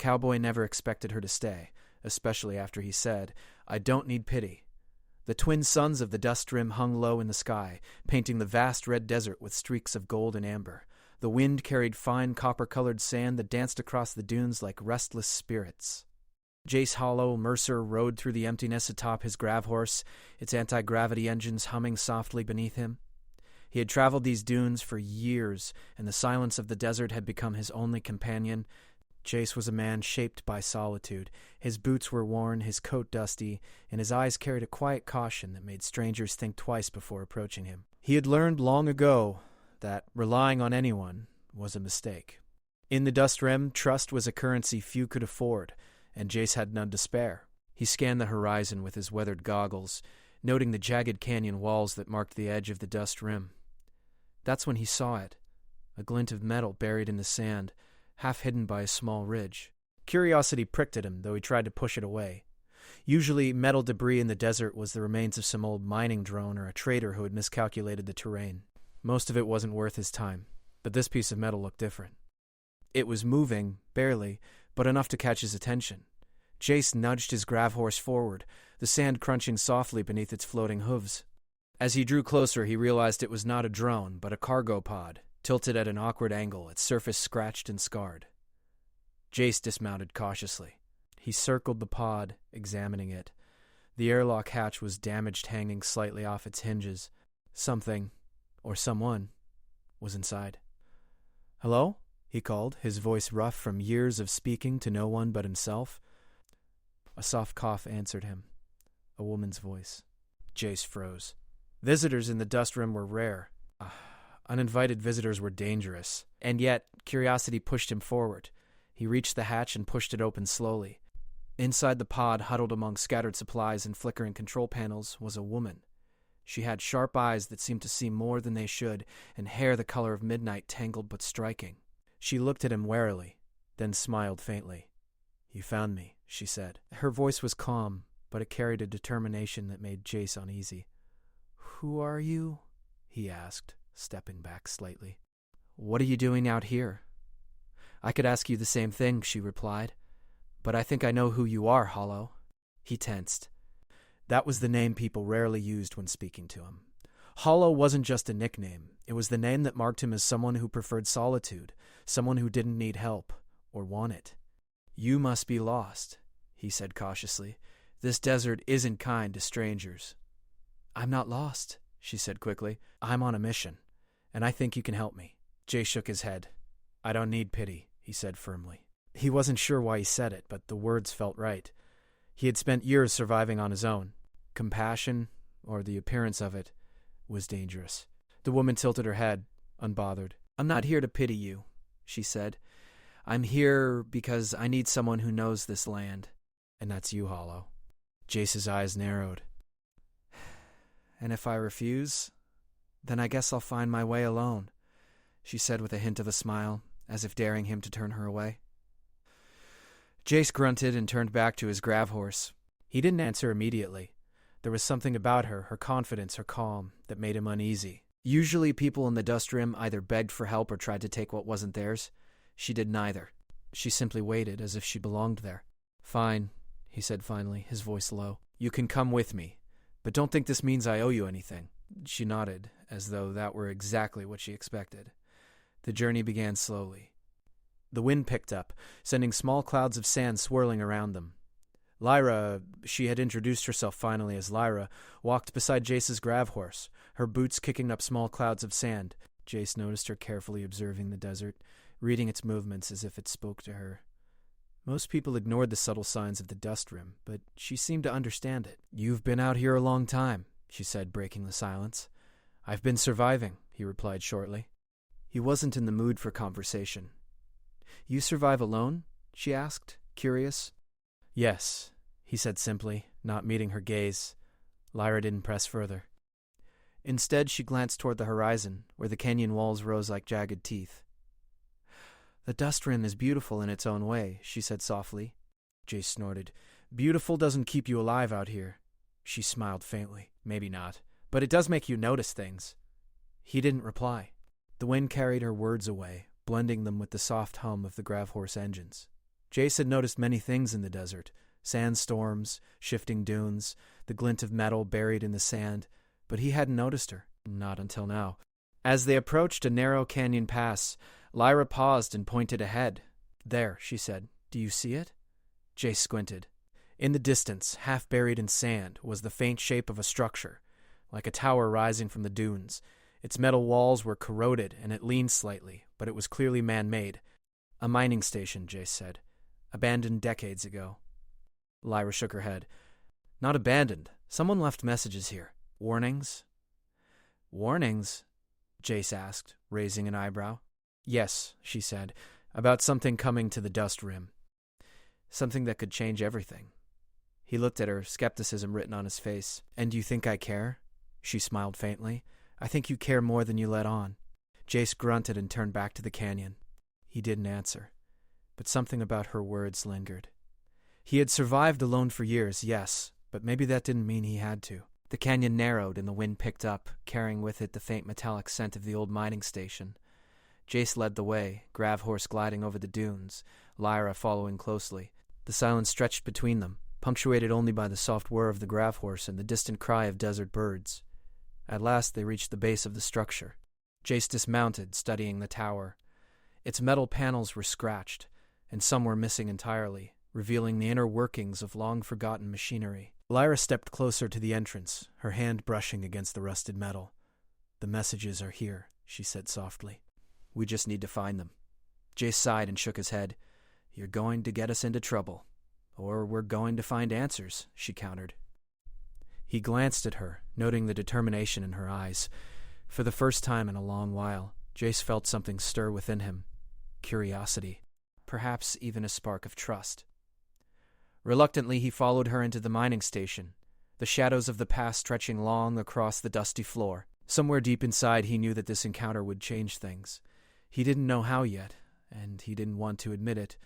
cowboy never expected her to stay, especially after he said, "I don't need pity." The twin suns of the dust rim hung low in the sky, painting the vast red desert with streaks of gold and amber. The wind carried fine copper-colored sand that danced across the dunes like restless spirits. Jace Hollow Mercer rode through the emptiness atop his grav horse, its anti-gravity engines humming softly beneath him. He had traveled these dunes for years, and the silence of the desert had become his only companion. Jace was a man shaped by solitude. His boots were worn, his coat dusty, and his eyes carried a quiet caution that made strangers think twice before approaching him. He had learned long ago that relying on anyone was a mistake. In the dust rim, trust was a currency few could afford, and Jace had none to spare. He scanned the horizon with his weathered goggles, noting the jagged canyon walls that marked the edge of the dust rim. That's when he saw it, a glint of metal buried in the sand, half hidden by a small ridge. Curiosity pricked at him, though he tried to push it away. Usually, metal debris in the desert was the remains of some old mining drone or a trader who had miscalculated the terrain. Most of it wasn't worth his time, but this piece of metal looked different. It was moving, barely, but enough to catch his attention. Jace nudged his grav horse forward, the sand crunching softly beneath its floating hooves. As he drew closer, he realized it was not a drone, but a cargo pod, tilted at an awkward angle, its surface scratched and scarred. Jace dismounted cautiously. He circled the pod, examining it. The airlock hatch was damaged, hanging slightly off its hinges. Something, or someone, was inside. "Hello?" he called, his voice rough from years of speaking to no one but himself. A soft cough answered him. A woman's voice. Jace froze. Visitors in the dust rim were rare. Uninvited visitors were dangerous. And yet, curiosity pushed him forward. He reached the hatch and pushed it open slowly. Inside the pod, huddled among scattered supplies and flickering control panels, was a woman. She had sharp eyes that seemed to see more than they should, and hair the color of midnight, tangled but striking. She looked at him warily, then smiled faintly. "You found me," she said. Her voice was calm, but it carried a determination that made Jace uneasy. "Who are you?" he asked, stepping back slightly. "What are you doing out here?" "I could ask you the same thing," she replied. "But I think I know who you are, Hollow." He tensed. That was the name people rarely used when speaking to him. Hollow wasn't just a nickname. It was the name that marked him as someone who preferred solitude, someone who didn't need help, or want it. "You must be lost," he said cautiously. "This desert isn't kind to strangers." "I'm not lost," she said quickly. "I'm on a mission, and I think you can help me." Jay shook his head. "I don't need pity," he said firmly. He wasn't sure why he said it, but the words felt right. He had spent years surviving on his own. Compassion, or the appearance of it, was dangerous. The woman tilted her head, unbothered. "I'm not here to pity you," she said. "I'm here because I need someone who knows this land. And that's you, Hollow." Jace's eyes narrowed. "And if I refuse, then I guess I'll find my way alone," she said with a hint of a smile, as if daring him to turn her away. Jace grunted and turned back to his grav horse. He didn't answer immediately. There was something about her confidence, her calm, that made him uneasy. Usually people in the dust rim either begged for help or tried to take what wasn't theirs. She did neither. She simply waited as if she belonged there. "Fine," he said finally, his voice low. "You can come with me, but don't think this means I owe you anything." She nodded, as though that were exactly what she expected. The journey began slowly. The wind picked up, sending small clouds of sand swirling around them. Lyra, she had introduced herself finally as Lyra, walked beside Jace's grav horse, her boots kicking up small clouds of sand. Jace noticed her carefully observing the desert, reading its movements as if it spoke to her. Most people ignored the subtle signs of the dust rim, but she seemed to understand it. "You've been out here a long time," she said, breaking the silence. "I've been surviving," he replied shortly. He wasn't in the mood for conversation. "You survive alone?" she asked, curious. "Yes," he said simply, not meeting her gaze. Lyra didn't press further. Instead, she glanced toward the horizon, where the canyon walls rose like jagged teeth. "The dust rim is beautiful in its own way," she said softly. Jace snorted. "Beautiful doesn't keep you alive out here." She smiled faintly. "Maybe not, but it does make you notice things." He didn't reply. The wind carried her words away, blending them with the soft hum of the grav horse engines. Jace had noticed many things in the desert: sandstorms, shifting dunes, the glint of metal buried in the sand, but he hadn't noticed her, not until now. As they approached a narrow canyon pass, Lyra paused and pointed ahead. "There," she said. "Do you see it?" Jace squinted. In the distance, half buried in sand, was the faint shape of a structure, like a tower rising from the dunes. Its metal walls were corroded and it leaned slightly, but it was clearly man-made. "A mining station," Jace said. "Abandoned decades ago." Lyra shook her head. "Not abandoned. Someone left messages here. Warnings?" "Warnings?" Jace asked, raising an eyebrow. "Yes," she said, "about something coming to the dust rim. Something that could change everything." He looked at her, skepticism written on his face. "And you think I care?" She smiled faintly. "I think you care more than you let on." Jace grunted and turned back to the canyon. He didn't answer, but something about her words lingered. He had survived alone for years, yes, but maybe that didn't mean he had to. The canyon narrowed and the wind picked up, carrying with it the faint metallic scent of the old mining station. Jace led the way, grav horse gliding over the dunes, Lyra following closely. The silence stretched between them, punctuated only by the soft whir of the grav horse and the distant cry of desert birds. At last they reached the base of the structure. Jace dismounted, studying the tower. Its metal panels were scratched, and some were missing entirely, revealing the inner workings of long-forgotten machinery. Lyra stepped closer to the entrance, her hand brushing against the rusted metal. "The messages are here," she said softly. "We just need to find them." Jace sighed and shook his head. "You're going to get us into trouble. Or we're going to find answers," she countered. He glanced at her, noting the determination in her eyes. For the first time in a long while, Jace felt something stir within him. Curiosity. Perhaps even a spark of trust. Reluctantly, he followed her into the mining station, the shadows of the past stretching long across the dusty floor. Somewhere deep inside, he knew that this encounter would change things. He didn't know how yet, and he didn't want to admit it,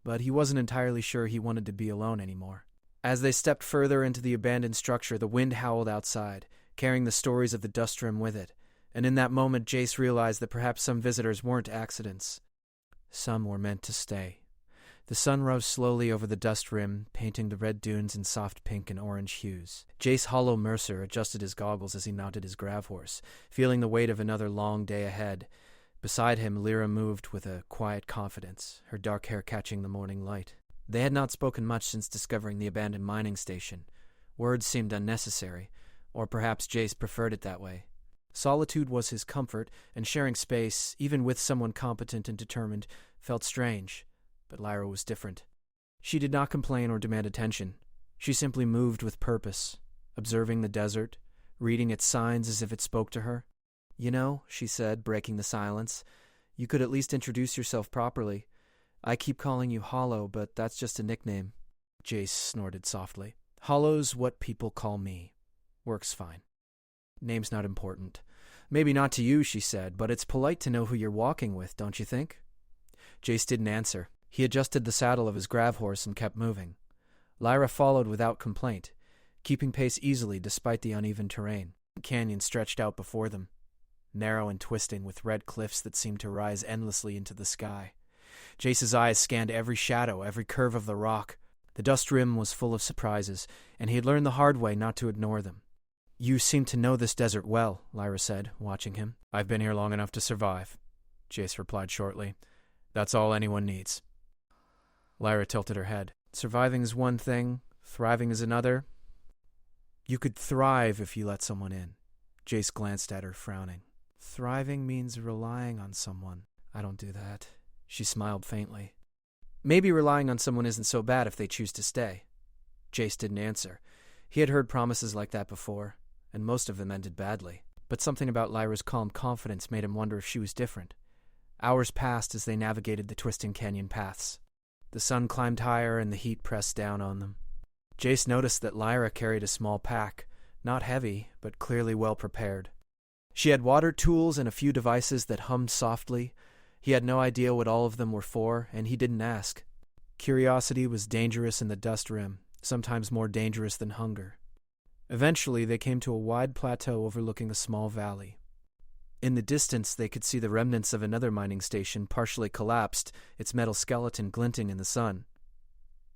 but he wasn't entirely sure he wanted to be alone anymore. As they stepped further into the abandoned structure, the wind howled outside, carrying the stories of the dust rim with it, and in that moment Jace realized that perhaps some visitors weren't accidents. Some were meant to stay. The sun rose slowly over the dust rim, painting the red dunes in soft pink and orange hues. Jace Hollow Mercer adjusted his goggles as he mounted his grav horse, feeling the weight of another long day ahead. Beside him, Lyra moved with a quiet confidence, her dark hair catching the morning light. They had not spoken much since discovering the abandoned mining station. Words seemed unnecessary, or perhaps Jace preferred it that way. Solitude was his comfort, and sharing space, even with someone competent and determined, felt strange. But Lyra was different. She did not complain or demand attention. She simply moved with purpose, observing the desert, reading its signs as if it spoke to her. "You know," she said, breaking the silence, "you could at least introduce yourself properly. I keep calling you Hollow, but that's just a nickname." Jace snorted softly. "Hollow's what people call me. Works fine. Name's not important." "Maybe not to you," she said, "but it's polite to know who you're walking with, don't you think?" Jace didn't answer. He adjusted the saddle of his grav horse and kept moving. Lyra followed without complaint, keeping pace easily despite the uneven terrain. The canyon stretched out before them, narrow and twisting with red cliffs that seemed to rise endlessly into the sky. Jace's eyes scanned every shadow, every curve of the rock. The dust rim was full of surprises, and he had learned the hard way not to ignore them. "You seem to know this desert well," Lyra said, watching him. "I've been here long enough to survive," Jace replied shortly. "That's all anyone needs." Lyra tilted her head. "Surviving is one thing, thriving is another." "You could thrive if you let someone in." Jace glanced at her, frowning. "Thriving means relying on someone. I don't do that." She smiled faintly. "Maybe relying on someone isn't so bad if they choose to stay." Jace didn't answer. He had heard promises like that before, and most of them ended badly. But something about Lyra's calm confidence made him wonder if she was different. Hours passed as they navigated the twisting canyon paths. The sun climbed higher and the heat pressed down on them. Jace noticed that Lyra carried a small pack, not heavy, but clearly well prepared. She had water tools and a few devices that hummed softly. He had no idea what all of them were for, and he didn't ask. Curiosity was dangerous in the dust rim, sometimes more dangerous than hunger. Eventually, they came to a wide plateau overlooking a small valley. In the distance, they could see the remnants of another mining station partially collapsed, its metal skeleton glinting in the sun.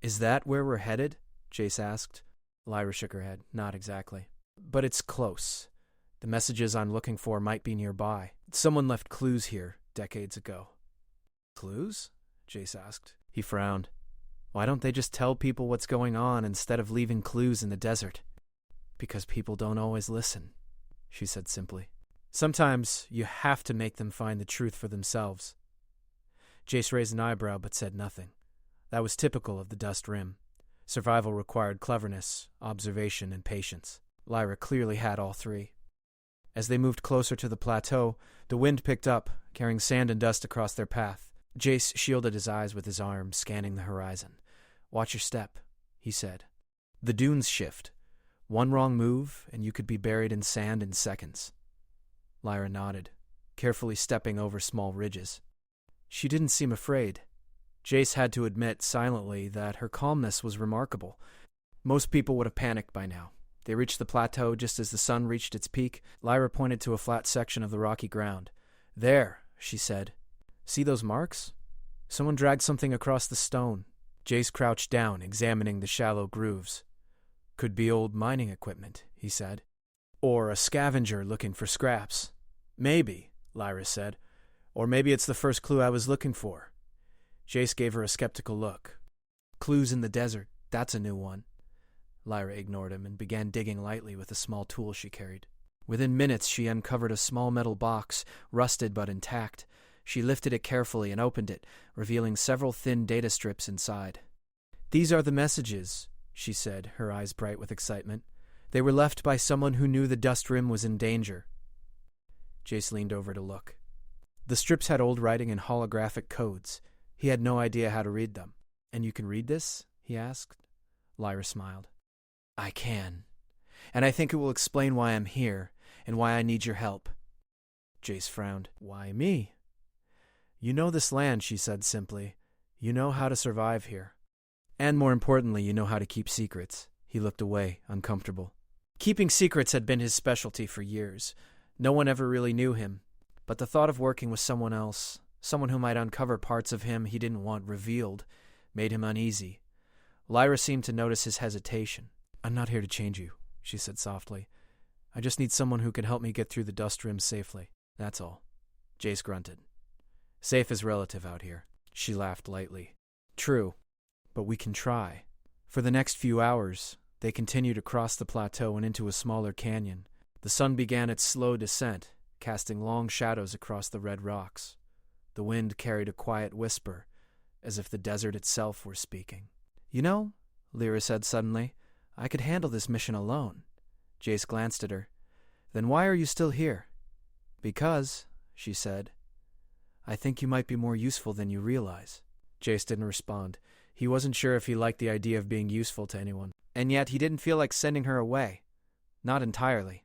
Is that where we're headed? Jace asked. Lyra shook her head. Not exactly. But it's close. The messages I'm looking for might be nearby. Someone left clues here decades ago. Clues? Jace asked. He frowned. Why don't they just tell people what's going on instead of leaving clues in the desert? Because people don't always listen, she said simply. Sometimes you have to make them find the truth for themselves. Jace raised an eyebrow but said nothing. That was typical of the Dust Rim. Survival required cleverness, observation, and patience. Lyra clearly had all three. As they moved closer to the plateau, the wind picked up, carrying sand and dust across their path. Jace shielded his eyes with his arm, scanning the horizon. Watch your step, he said. The dunes shift. One wrong move, and you could be buried in sand in seconds. Lyra nodded, carefully stepping over small ridges. She didn't seem afraid. Jace had to admit silently that her calmness was remarkable. Most people would have panicked by now. They reached the plateau just as the sun reached its peak. Lyra pointed to a flat section of the rocky ground. There, she said. See those marks? Someone dragged something across the stone. Jace crouched down, examining the shallow grooves. Could be old mining equipment, he said. Or a scavenger looking for scraps. Maybe, Lyra said. Or maybe it's the first clue I was looking for. Jace gave her a skeptical look. Clues in the desert, that's a new one. Lyra ignored him and began digging lightly with a small tool she carried. Within minutes, she uncovered a small metal box, rusted but intact. She lifted it carefully and opened it, revealing several thin data strips inside. These are the messages, she said, her eyes bright with excitement. They were left by someone who knew the Dust Rim was in danger. Jace leaned over to look. The strips had old writing and holographic codes. He had no idea how to read them. And you can read this? He asked. Lyra smiled. I can. And I think it will explain why I'm here and why I need your help. Jace frowned. Why me? You know this land, she said simply. You know how to survive here. And more importantly, you know how to keep secrets. He looked away, uncomfortable. Keeping secrets had been his specialty for years. No one ever really knew him. But the thought of working with someone else, someone who might uncover parts of him he didn't want revealed, made him uneasy. Lyra seemed to notice his hesitation. I'm not here to change you, she said softly. I just need someone who can help me get through the Dust Rim safely. That's all. Jace grunted. Safe is relative out here. She laughed lightly. True, but we can try. For the next few hours, they continued across the plateau and into a smaller canyon. The sun began its slow descent, casting long shadows across the red rocks. The wind carried a quiet whisper, as if the desert itself were speaking. You know, Lyra said suddenly, I could handle this mission alone. Jace glanced at her. Then why are you still here? Because, she said, I think you might be more useful than you realize. Jace didn't respond. He wasn't sure if he liked the idea of being useful to anyone. And yet he didn't feel like sending her away. Not entirely.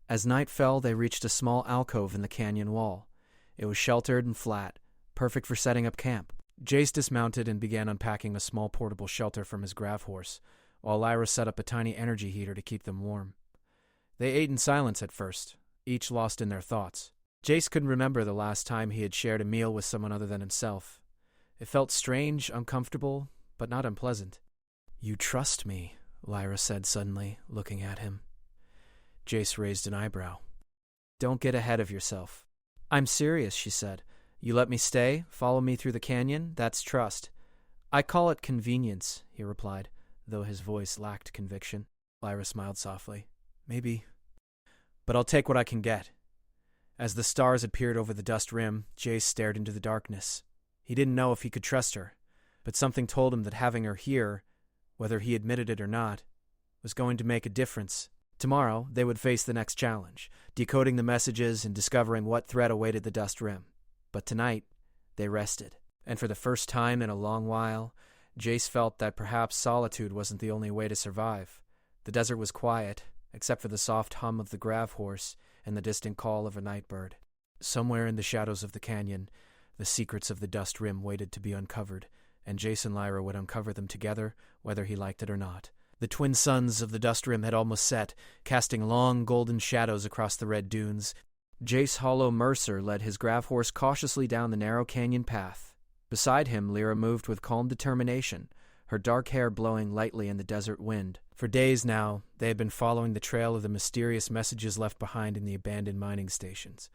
As night fell, they reached a small alcove in the canyon wall. It was sheltered and flat, perfect for setting up camp. Jace dismounted and began unpacking a small portable shelter from his grav horse, while Lyra set up a tiny energy heater to keep them warm. They ate in silence at first, each lost in their thoughts. Jace couldn't remember the last time he had shared a meal with someone other than himself. It felt strange, uncomfortable, but not unpleasant. You trust me, Lyra said suddenly, looking at him. Jace raised an eyebrow. Don't get ahead of yourself. I'm serious, she said. You let me stay, follow me through the canyon, that's trust. I call it convenience, he replied, though his voice lacked conviction. Lyra smiled softly. Maybe. But I'll take what I can get. As the stars appeared over the Dust Rim, Jace stared into the darkness. He didn't know if he could trust her, but something told him that having her here, whether he admitted it or not, was going to make a difference. Tomorrow, they would face the next challenge, decoding the messages and discovering what threat awaited the Dust Rim. But tonight, they rested. And for the first time in a long while, Jace felt that perhaps solitude wasn't the only way to survive. The desert was quiet, except for the soft hum of the grav horse and the distant call of a night bird. Somewhere in the shadows of the canyon, the secrets of the Dust Rim waited to be uncovered, and Jace and Lyra would uncover them together, whether he liked it or not. The twin suns of the Dust Rim had almost set, casting long golden shadows across the red dunes. Jace Hollow Mercer led his grav horse cautiously down the narrow canyon path. Beside him, Lyra moved with calm determination, her dark hair blowing lightly in the desert wind. For days now, they had been following the trail of the mysterious messages left behind in the abandoned mining stations.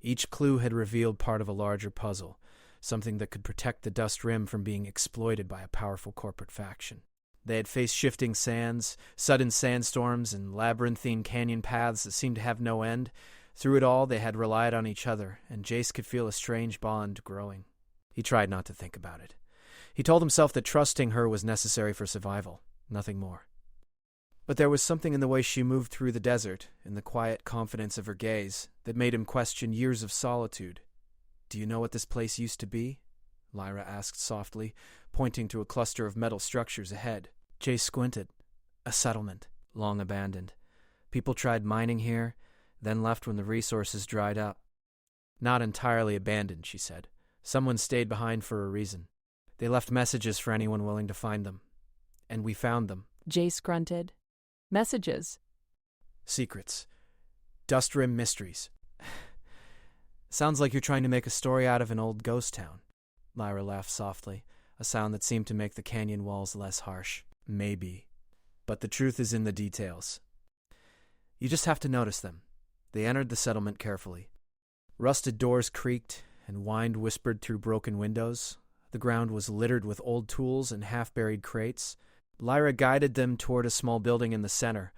Each clue had revealed part of a larger puzzle, something that could protect the Dust Rim from being exploited by a powerful corporate faction. They had faced shifting sands, sudden sandstorms, and labyrinthine canyon paths that seemed to have no end. Through it all, they had relied on each other, and Jace could feel a strange bond growing. He tried not to think about it. He told himself that trusting her was necessary for survival, nothing more. But there was something in the way she moved through the desert, in the quiet confidence of her gaze, that made him question years of solitude. "Do you know what this place used to be?" Lyra asked softly, pointing to a cluster of metal structures ahead. Jace squinted. "A settlement, long abandoned. People tried mining here, then left when the resources dried up." "Not entirely abandoned," she said. "Someone stayed behind for a reason. They left messages for anyone willing to find them. And we found them." Jace grunted. "Messages?" "Secrets. Dust Rim mysteries." "Sounds like you're trying to make a story out of an old ghost town." Lyra laughed softly, a sound that seemed to make the canyon walls less harsh. "Maybe. But the truth is in the details. You just have to notice them." They entered the settlement carefully. Rusted doors creaked, and wind whispered through broken windows. The ground was littered with old tools and half-buried crates. Lyra guided them toward a small building in the center.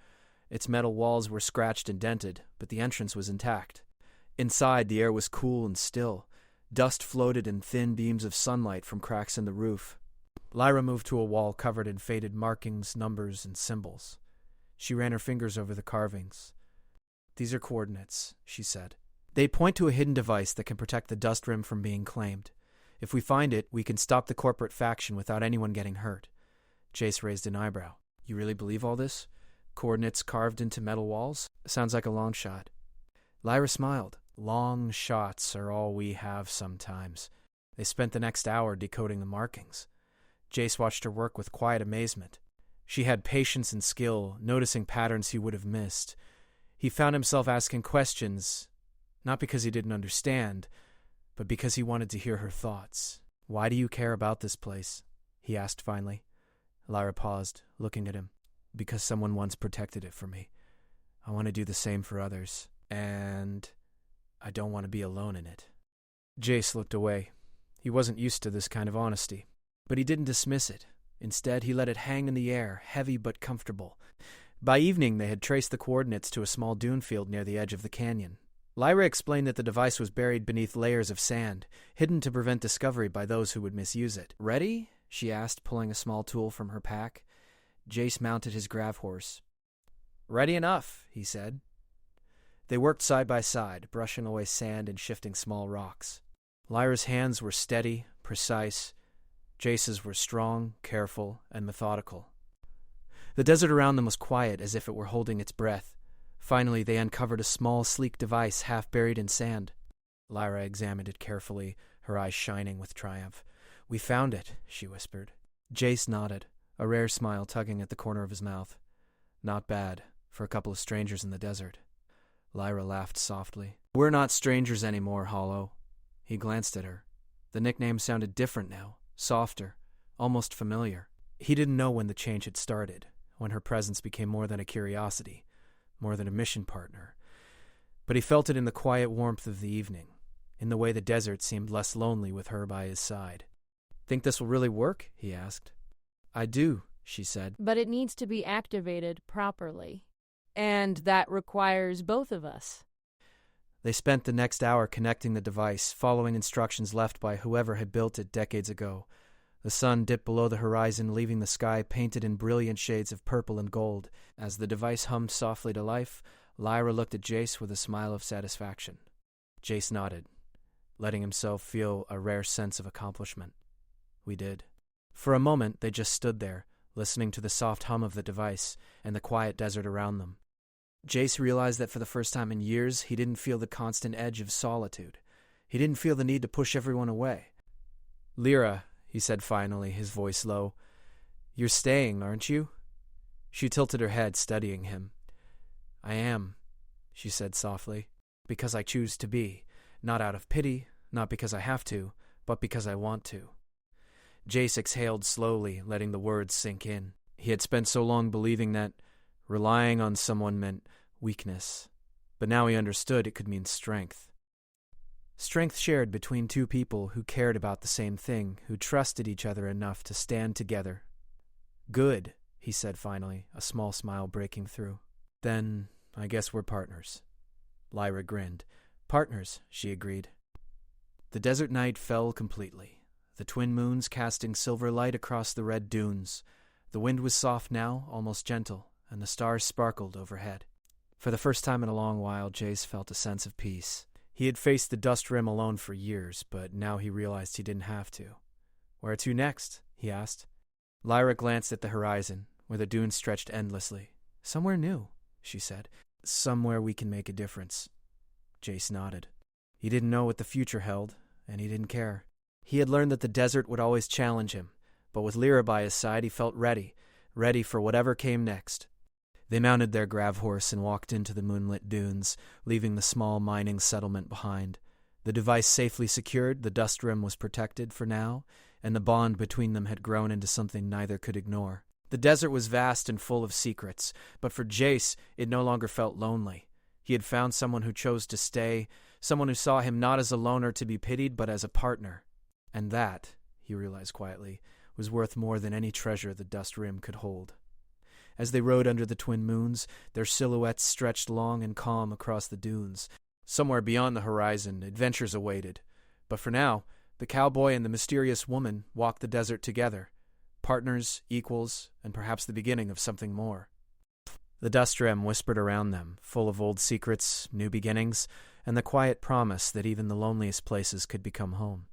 Its metal walls were scratched and dented, but the entrance was intact. Inside, the air was cool and still. Dust floated in thin beams of sunlight from cracks in the roof. Lyra moved to a wall covered in faded markings, numbers, and symbols. She ran her fingers over the carvings. "These are coordinates," she said. "They point to a hidden device that can protect the Dust Rim from being claimed. If we find it, we can stop the corporate faction without anyone getting hurt." Jace raised an eyebrow. "You really believe all this? Coordinates carved into metal walls? Sounds like a long shot." Lyra smiled. "Long shots are all we have sometimes." They spent the next hour decoding the markings. Jace watched her work with quiet amazement. She had patience and skill, noticing patterns he would have missed. He found himself asking questions, not because he didn't understand, but because he wanted to hear her thoughts. "Why do you care about this place?" he asked finally. Lyra paused, looking at him. "Because someone once protected it for me. I want to do the same for others, and I don't want to be alone in it." Jace looked away. He wasn't used to this kind of honesty, but he didn't dismiss it. Instead, he let it hang in the air, heavy but comfortable. By evening, they had traced the coordinates to a small dune field near the edge of the canyon. Lyra explained that the device was buried beneath layers of sand, hidden to prevent discovery by those who would misuse it. "Ready?" she asked, pulling a small tool from her pack. Jace mounted his grav horse. "Ready enough," he said. They worked side by side, brushing away sand and shifting small rocks. Lyra's hands were steady, precise. Jace's were strong, careful, and methodical. The desert around them was quiet, as if it were holding its breath. Finally, they uncovered a small, sleek device half buried in sand. Lyra examined it carefully, her eyes shining with triumph. "We found it," she whispered. Jace nodded, a rare smile tugging at the corner of his mouth. "Not bad, for a couple of strangers in the desert." Lyra laughed softly. "We're not strangers anymore, Hollow." He glanced at her. The nickname sounded different now, softer, almost familiar. He didn't know when the change had started, when her presence became more than a curiosity, more than a mission partner. But he felt it in the quiet warmth of the evening, in the way the desert seemed less lonely with her by his side. "Think this will really work?" he asked. "I do," she said. "But it needs to be activated properly. And that requires both of us." They spent the next hour connecting the device, following instructions left by whoever had built it decades ago. The sun dipped below the horizon, leaving the sky painted in brilliant shades of purple and gold. As the device hummed softly to life, Lyra looked at Jace with a smile of satisfaction. Jace nodded, letting himself feel a rare sense of accomplishment. "We did." For a moment, they just stood there, listening to the soft hum of the device and the quiet desert around them. Jace realized that for the first time in years, he didn't feel the constant edge of solitude. He didn't feel the need to push everyone away. "Lyra," he said finally, his voice low, "you're staying, aren't you?" She tilted her head, studying him. "I am," she said softly, "because I choose to be. Not out of pity, not because I have to, but because I want to." Jace exhaled slowly, letting the words sink in. He had spent so long believing that relying on someone meant weakness, but now he understood it could mean strength. Strength shared between two people who cared about the same thing, who trusted each other enough to stand together. "Good," he said finally, a small smile breaking through. "Then I guess we're partners." Lyra grinned. "Partners," she agreed. The desert night fell completely, the twin moons casting silver light across the red dunes. The wind was soft now, almost gentle, and the stars sparkled overhead. For the first time in a long while, Jace felt a sense of peace. He had faced the dust rim alone for years, but now he realized he didn't have to. "Where to next?" he asked. Lyra glanced at the horizon, where the dunes stretched endlessly. "Somewhere new," she said. "Somewhere we can make a difference." Jace nodded. He didn't know what the future held, and he didn't care. He had learned that the desert would always challenge him, but with Lyra by his side he felt ready for whatever came next. They mounted their grav horse and walked into the moonlit dunes, leaving the small mining settlement behind. The device safely secured, the dust rim was protected for now, and the bond between them had grown into something neither could ignore. The desert was vast and full of secrets, but for Jace, it no longer felt lonely. He had found someone who chose to stay, someone who saw him not as a loner to be pitied, but as a partner. And that, he realized quietly, was worth more than any treasure the dust rim could hold. As they rode under the twin moons, their silhouettes stretched long and calm across the dunes. Somewhere beyond the horizon, adventures awaited. But for now, the cowboy and the mysterious woman walked the desert together. Partners, equals, and perhaps the beginning of something more. The dust rim whispered around them, full of old secrets, new beginnings, and the quiet promise that even the loneliest places could become home.